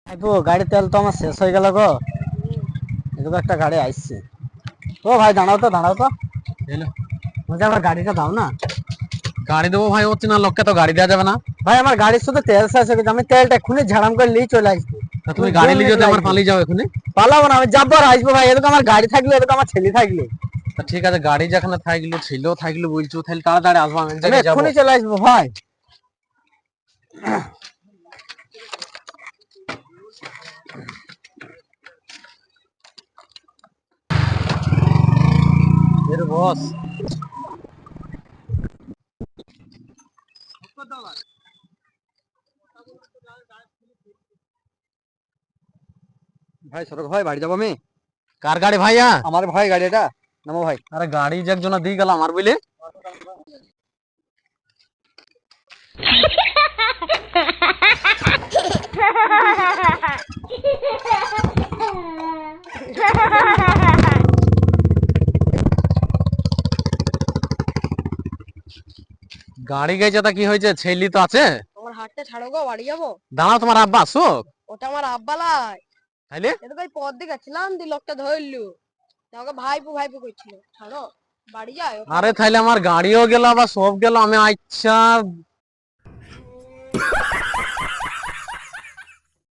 ভাইপো গাড়ি তেল তো আমার শেষ হয়ে গেল গো। এদিকে একটা গাড়ি আসছে। ও ভাই দাঁড়াও তো এলো। বলছি আমার গাড়িটা দাও না। গাড়ি দেবো ভাই, হচ্ছে না লোককে তো গাড়ি দেওয়া যাবে না। ভাই আমার গাড়ির শুধু তেল শেষ হয়ে গেছে, আমি তেলটা এক্ষুনি ঝাড়াম করে নিয়ে চলে আসবো। তা তুমি গাড়ি নিয়ে যেতে আমার পালিয়ে যাও এখনই। পালাবো না, আমি যাবো আর আসবো ভাই। এদিকে আমার গাড়ি থাকলে, এদিকে আমার ছেলে থাকলে তা ঠিক আছে, গাড়ি যেখানে থাকলো ছিল থাকলো বলছো, তাহলে তাড়াতাড়ি আসবো, আমি এক আমি জায়গায় যাবো। এক্ষুনি চলে আসবো ভাই। এর বস ভাই সরক ভাই, বাড়ি যাবো আমি। কার গাড়ি ভাইয়া? আমার ভাই গাড়ি এটা, নামো ভাই। আরে গাড়ি যে একজন দিয়ে গেল আমার বুঝলি। গাড়ি গেছে তা কি হয়েছে, ছেলি তো আছে। তোমার হাতটা ছাড়ো গো, বাড়ি যাবো। দাঁড়াও, তোমার আব্বা আসুক ওটা আমার আব্বা লাই। তাইলে। এটা ভাই পথ দিয়ে গেছিলাম, দি লোকটা ধরলু, আমাকে ভাইপো ভাইপো করছিল। ছাড়ো, বাড়ি যাও। আরে তাইলে আমার গাড়িও গেল, আবার সব গেল, আমি আচ্ছা